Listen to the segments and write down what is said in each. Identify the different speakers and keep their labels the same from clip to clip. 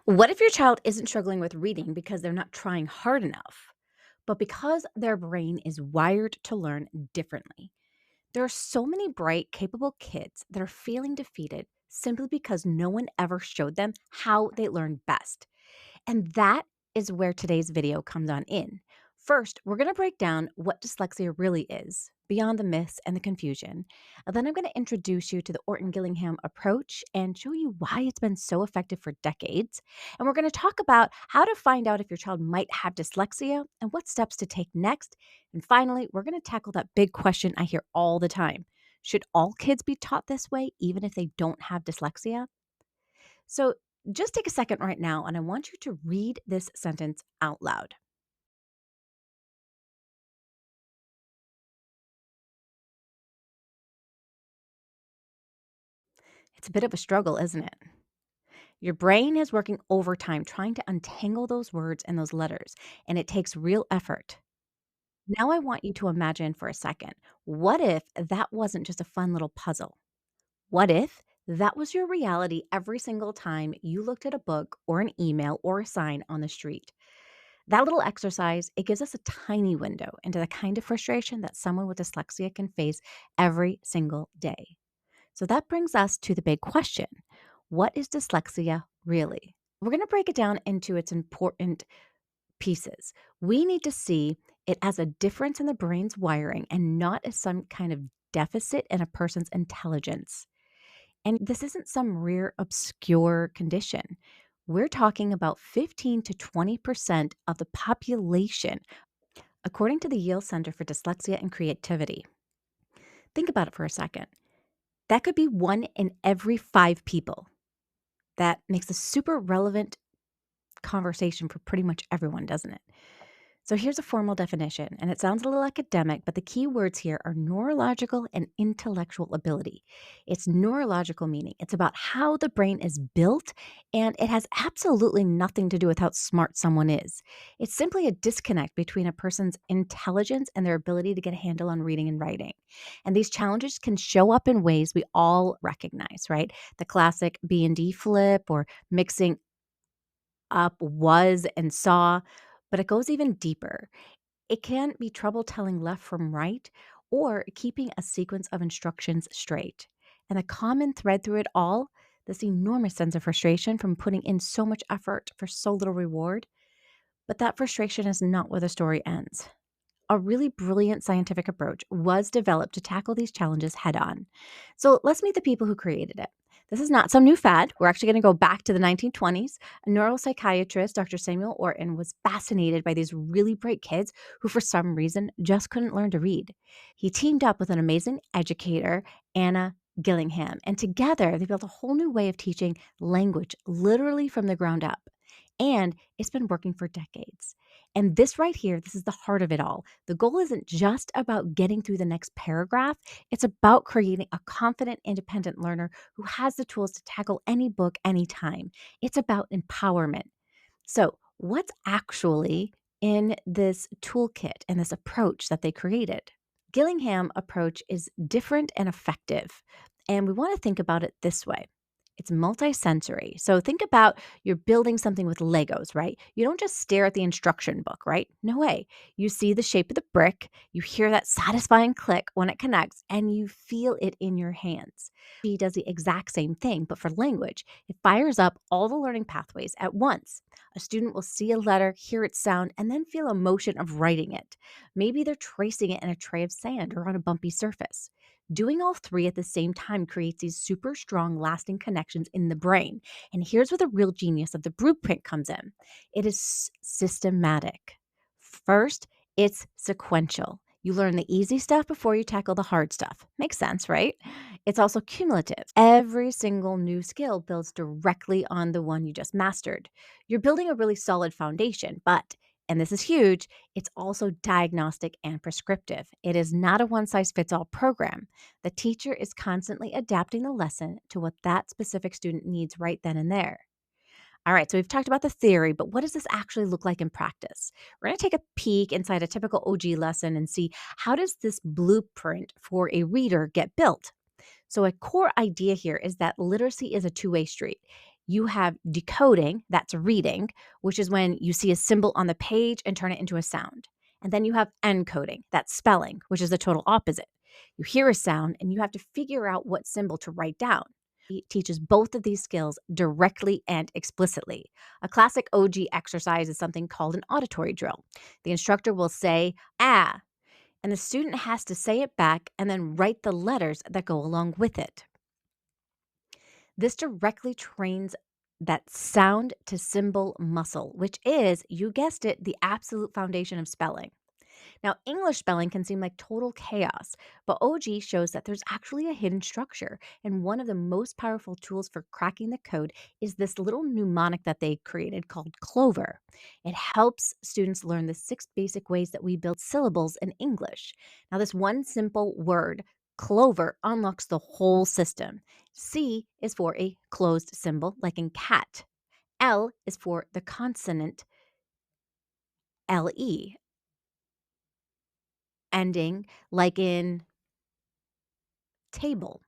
Speaker 1: What if your child isn't struggling with reading because they're not trying hard enough, but because their brain is wired to learn differently? There are so many bright, capable kids that are feeling defeated simply because no one ever showed them how they learn best. And that is where today's video comes on in. First, we're going to break down what dyslexia really is, beyond the myths and the confusion. And then I'm going to introduce you to the Orton Gillingham approach and show you why it's been so effective for decades. And we're going to talk about how to find out if your child might have dyslexia and what steps to take next. And finally, we're going to tackle that big question I hear all the time. Should all kids be taught this way, even if they don't have dyslexia? So just take a second right now and I want you to read this sentence out loud. It's a bit of a struggle, isn't it? Your brain is working overtime trying to untangle those words and those letters, and it takes real effort. Now, I want you to imagine for a second, what if that wasn't just a fun little puzzle? What if that was your reality every single time you looked at a book or an email or a sign on the street? That little exercise, it gives us a tiny window into the kind of frustration that someone with dyslexia can face every single day. So that brings us to the big question. What is dyslexia really? We're going to break it down into its important pieces. We need to see it as a difference in the brain's wiring and not as some kind of deficit in a person's intelligence. And this isn't some rare, obscure condition. We're talking about 15 to 20% of the population, according to the Yale Center for Dyslexia and Creativity. Think about it for a second. That could be one in every five people. That makes a super relevant conversation for pretty much everyone, doesn't it? So here's a formal definition, and it sounds a little academic, but the key words here are neurological and intellectual ability. It's neurological meaning it's about how the brain is built, and it has absolutely nothing to do with how smart someone is. It's simply a disconnect between a person's intelligence and their ability to get a handle on reading and writing. And these challenges can show up in ways we all recognize, right? The classic B and D flip or mixing up was and saw, but it goes even deeper. It can be trouble telling left from right or keeping a sequence of instructions straight. And the common thread through it all, this enormous sense of frustration from putting in so much effort for so little reward. But that frustration is not where the story ends. A really brilliant scientific approach was developed to tackle these challenges head on. So let's meet the people who created it. This is not some new fad. We're actually going to go back to the 1920s. A neuropsychiatrist, Dr. Samuel Orton, was fascinated by these really bright kids who, for some reason, just couldn't learn to read. He teamed up with an amazing educator, Anna Gillingham, and together they built a whole new way of teaching language, literally from the ground up. And it's been working for decades. And this right here, this is the heart of it all. The goal isn't just about getting through the next paragraph, it's about creating a confident, independent learner who has the tools to tackle any book anytime. It's about empowerment. So, what's actually in this toolkit and this approach that they created? Gillingham approach is different and effective. And we want to think about it this way. It's multisensory. So think about you're building something with Legos, right? You don't just stare at the instruction book, right? No way. You see the shape of the brick, you hear that satisfying click when it connects, and you feel it in your hands. She does the exact same thing, but for language. It fires up all the learning pathways at once. A student will see a letter, hear its sound, and then feel a motion of writing it. Maybe they're tracing it in a tray of sand or on a bumpy surface. Doing all three at the same time creates these super strong, lasting connections in the brain. And here's where the real genius of the blueprint comes in it is systematic. First, it's sequential. You learn the easy stuff before you tackle the hard stuff. Makes sense, right? It's also cumulative. Every single new skill builds directly on the one you just mastered. You're building a really solid foundation, but and this is huge, it's also diagnostic and prescriptive. It is not a one size fits all program. The teacher is constantly adapting the lesson to what that specific student needs right then and there. All right, so we've talked about the theory, but what does this actually look like in practice? We're going to take a peek inside a typical OG lesson and see how does this blueprint for a reader get built? So a core idea here is that literacy is a two-way street. You have decoding, that's reading, which is when you see a symbol on the page and turn it into a sound. And then you have encoding, that's spelling, which is the total opposite. You hear a sound and you have to figure out what symbol to write down. It teaches both of these skills directly and explicitly. A classic OG exercise is something called an auditory drill. The instructor will say, ah, and the student has to say it back and then write the letters that go along with it. This directly trains that sound to symbol muscle, which is, you guessed it, the absolute foundation of spelling. Now, English spelling can seem like total chaos, but OG shows that there's actually a hidden structure. And one of the most powerful tools for cracking the code is this little mnemonic that they created called Clover. It helps students learn the 6 basic ways that we build syllables in English. Now, this one simple word, Clover, unlocks the whole system. C is for a closed symbol, like in cat. L is for the consonant LE, ending like in table.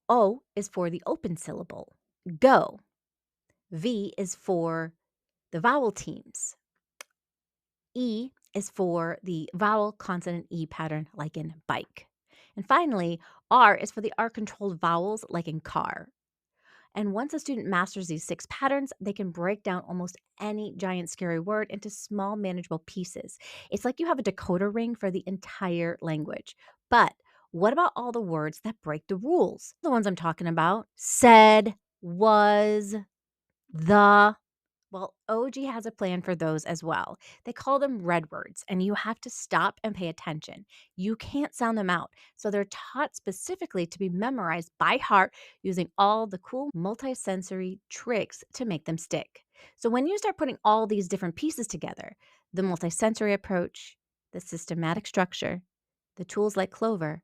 Speaker 1: O is for the open syllable, go. V is for the vowel teams. E is for the vowel consonant E pattern, like in bike. And finally, R is for the R controlled vowels, like in car. And once a student masters these 6 patterns, they can break down almost any giant scary word into small, manageable pieces. It's like you have a decoder ring for the entire language. But what about all the words that break the rules? The ones I'm talking about: said, was, the. Well, OG has a plan for those as well. They call them red words, and you have to stop and pay attention. You can't sound them out. So they're taught specifically to be memorized by heart using all the cool multisensory tricks to make them stick. So when you start putting all these different pieces together, the multisensory approach, the systematic structure, the tools like Clover,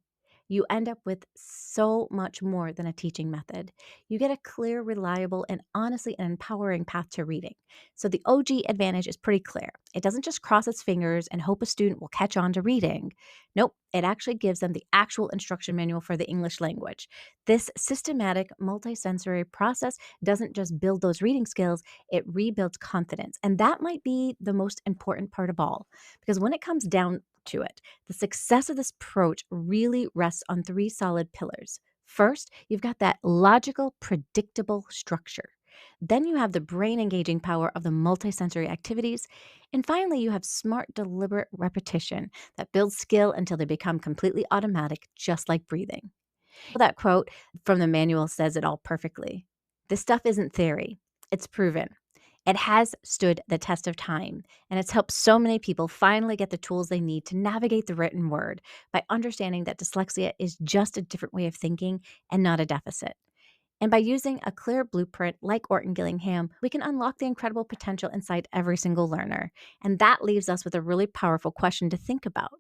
Speaker 1: you end up with so much more than a teaching method. You get a clear, reliable, and honestly an empowering path to reading. So the OG advantage is pretty clear. It doesn't just cross its fingers and hope a student will catch on to reading. Nope, it actually gives them the actual instruction manual for the English language. This systematic, multisensory process doesn't just build those reading skills, it rebuilds confidence. And that might be the most important part of all, because when it comes down to it, the success of this approach really rests on 3 solid pillars. First, you've got that logical, predictable structure. Then you have the brain engaging power of the multisensory activities. And finally, you have smart, deliberate repetition that builds skill until they become completely automatic, just like breathing. That quote from the manual says it all perfectly. This stuff isn't theory, it's proven. It has stood the test of time, and it's helped so many people finally get the tools they need to navigate the written word by understanding that dyslexia is just a different way of thinking and not a deficit. And by using a clear blueprint like Orton Gillingham, we can unlock the incredible potential inside every single learner. And that leaves us with a really powerful question to think about.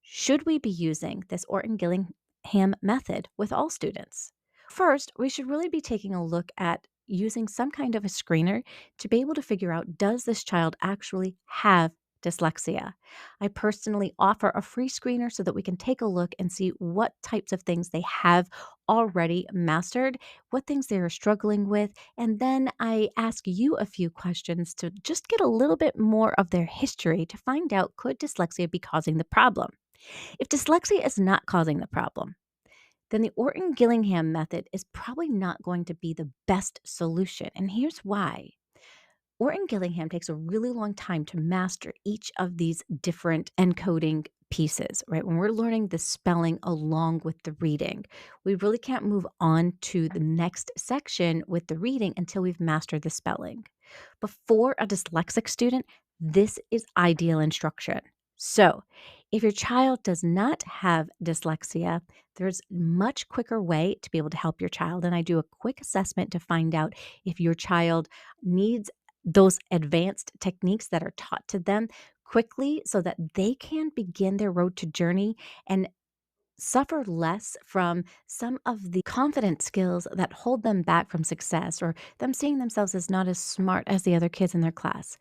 Speaker 1: Should we be using this Orton Gillingham method with all students? First, we should really be taking a look at using some kind of a screener to be able to figure out, does this child actually have dyslexia? I personally offer a free screener so that we can take a look and see what types of things they have already mastered, what things they are struggling with, and then I ask you a few questions to just get a little bit more of their history to find out, could dyslexia be causing the problem? If dyslexia is not causing the problem, then the Orton Gillingham method is probably not going to be the best solution. And here's why. Orton Gillingham takes a really long time to master each of these different encoding pieces, right? When we're learning the spelling along with the reading, we really can't move on to the next section with the reading until we've mastered the spelling. But for a dyslexic student, this is ideal instruction. So, if your child does not have dyslexia, there's a much quicker way to be able to help your child. And I do a quick assessment to find out if your child needs those advanced techniques that are taught to them quickly so that they can begin their road to journey and suffer less from some of the confidence skills that hold them back from success, or them seeing themselves as not as smart as the other kids in their class.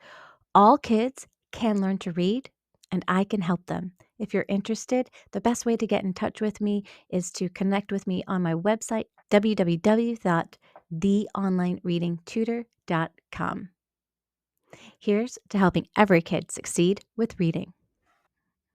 Speaker 1: All kids can learn to read, and I can help them. If you're interested, the best way to get in touch with me is to connect with me on my website, www theonlinereadingtutor.com. Here's to helping every kid succeed with reading.